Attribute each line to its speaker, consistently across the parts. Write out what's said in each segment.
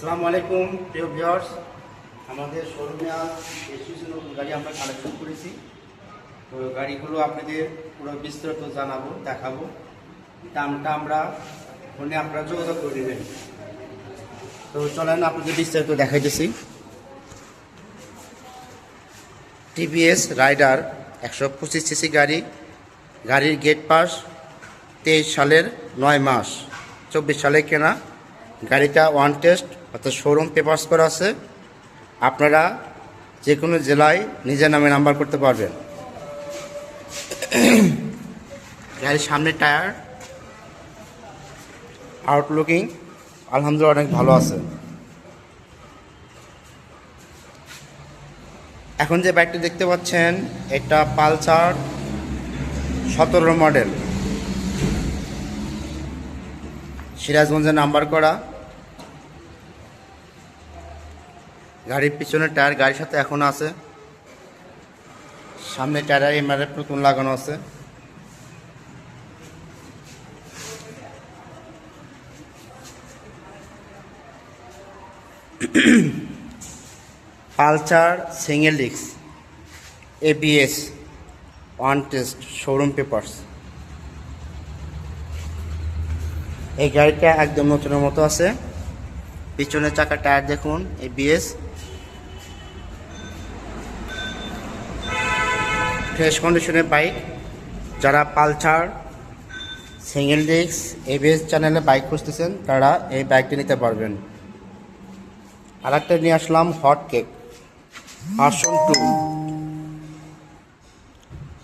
Speaker 1: আসসালামু আলাইকুম প্রিয় ভিউয়ার্স, আমাদের শোরুমে আজ বেশ কিছু নতুন গাড়ি আমরা কালেকশন করেছি। তো গাড়িগুলো আপনাদের পুরো বিস্তারিত জানাবো, দেখাবো। দামটা আমরা ফোনে আপনারা যোগাযোগ করে নেবেন। তো চলেন আপনাদের বিস্তারিত দেখাইতেছি। টিভিএস রাইডার 125 সিসি গাড়ি, গাড়ির গেট পাস 23 সালের 9 মাস, 24 সালে কেনা। গাড়িটা ওয়ান টেস্ট অর্থাৎ শোরুম পেপারস করা আছে। আপনারা যে কোনো জেলায় নিজের নামে নাম্বার করতে পারবেন। গাড়ির সামনের টায়ার আউটলুকিং আলহামদুলিল্লাহ অনেক ভালো আছে। এখন যে বাইকটি দেখতে পাচ্ছেন এটা পালসার 17 মডেল, সিরাজগঞ্জে নাম্বার করা। গাড়ির পিছনের টায়ার গাড়ির সাথে এখন আছে, সামনে টায়ার এমআরএফ নতুন লাগানো আছে। Pulsar single disc ABS one test showroom papers. এই গাড়িটা একদম নতুনের মতো আছে। পিছনের চাকার টায়ার দেখুন এবিএস, ফ্রেশ কন্ডিশনের বাইক। যারা পালসার সিঙ্গেল ডিস্ক এবিএস চ্যানেলে বাইক খুঁজতেছেন তারা এই বাইকটি নিতে পারবেন। আর একটা নিয়ে আসলাম hot cake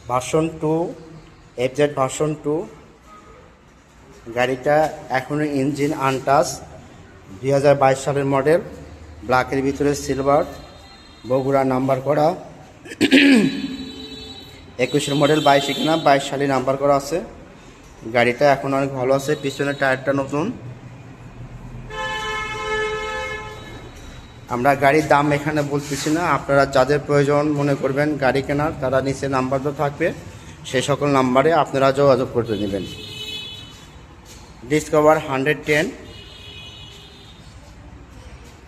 Speaker 1: version two FZ version 2। গাড়িটা এখনও ইঞ্জিন আনটাচ, 2022 সালের মডেল, ব্ল্যাকের ভিতরে সিলভার, বগুড়া নাম্বার করা। 21 মডেল, 22 কিনা, 22 সালে নাম্বার করা আছে। গাড়িটা এখন অনেক ভালো আছে, পিছনের টায়ারটা নতুন। আমরা গাড়ির দাম এখানে বলতেছি না, আপনারা যাদের প্রয়োজন মনে করবেন গাড়ি কেনার তারা নিচে নাম্বার তো থাকবে, সেই সকল নাম্বারে আপনারা যোগাযোগ করতে নেবেন। ডিসকভার 110,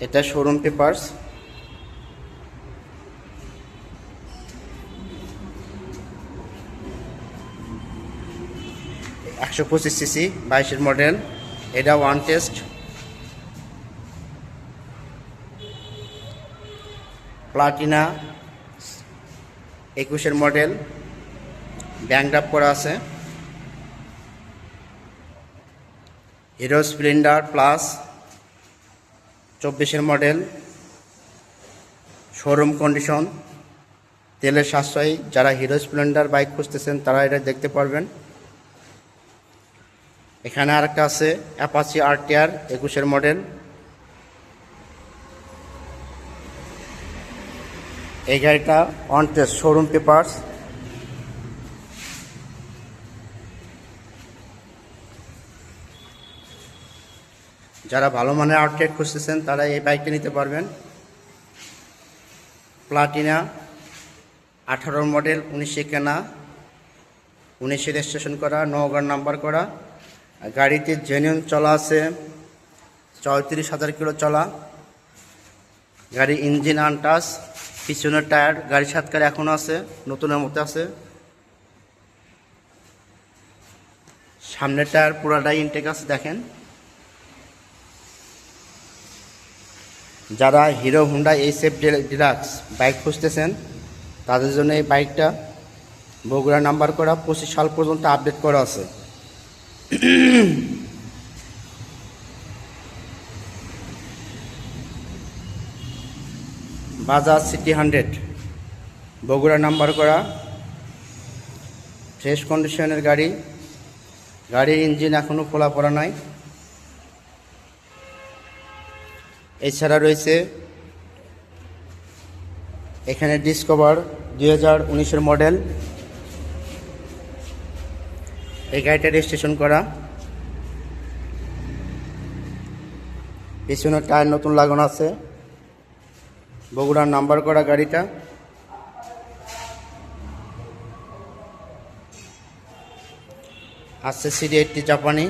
Speaker 1: এটা শোরুম পেপারস। একশো 25 সিসি 22 মডেল, এটা ওয়ান টেস্ট। প্লাটিনা 21 মডেল, ব্যাংকডাপ করা আছে। Hero Splendor plus 24 model, showroom condition, তেলের সাশ্রয়ী। যারা হিরো স্প্লেন্ডার বাইক খুঁজতেছেন তারা এটা দেখতে পারবেন। এখানে আরেকটা আছে অ্যাপাচি আরটিআর 21 মডেল। এই গাড়িটা অন টেস্ট শোরুম পেপারস। যারা ভালো মানের আউটলেট খুঁজতেছেন তারা এই বাইকটা নিতে পারবেন। প্লাটিনা 18 মডেল, 19 কেনা, 19 রেজিস্ট্রেশন করা, নওগাঁর নাম্বার করা। গাড়িতে জেনুইন চলা আছে 34,000 কিলো চলা। গাড়ি ইঞ্জিন আনটাচ, পিছনের টায়ার গাড়ির সাতকার এখনও আছে, নতুনের মতো আছে। সামনের টায়ার পুরাটাই ইনটেক আছে দেখেন। যারা hero Honda HF deluxe bike খুঁজতেছেন তাদের জন্য এই বাইকটা বগুড়া নাম্বার করা, 25 সাল পর্যন্ত আপডেট করা আছে। বাজাজ সিটি 100 বগুড়া নাম্বার করা, ফ্রেশ কন্ডিশনের গাড়ি। গাড়ির ইঞ্জিন এখনও খোলা পড়া নাই। এছাড়া রয়েছে এখানে ডিসকভার 2019 মডেল, এই গাড়িটা রেজিস্ট্রেশন করা। পিছনের টায়ার নতুন লাগানো আছে, বগুড়ার নাম্বার করা গাড়িটা। আছে CD80 জাপানি।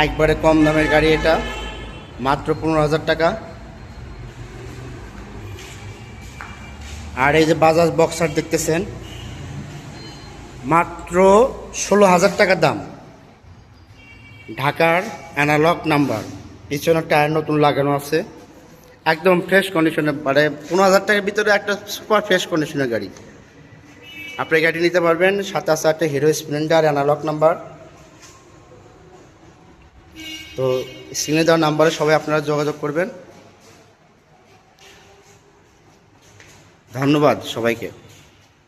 Speaker 1: একবারে কম দামের গাড়ি এটা, মাত্র 15,000 টাকা। আর এই যে বাজাজ বক্সার দেখতেছেন, মাত্র 16,000 টাকা দাম। ঢাকার অ্যানালগ নাম্বার, পিছনে টায়ার নতুন লাগানো আছে, একদম ফ্রেশ কন্ডিশনে, মানে 15,000 টাকার ভিতরে একটা সুপার ফ্রেশ কন্ডিশনের গাড়ি। আপনি গাড়ি নিতে পারবেন। সাথে আছে একটা হিরো স্প্লেন্ডার অ্যানালগ নাম্বার। তো স্ক্রিনে দেওয়া নাম্বারে সবাই আপনারা যোগাযোগ করবেন। ধন্যবাদ সবাইকে।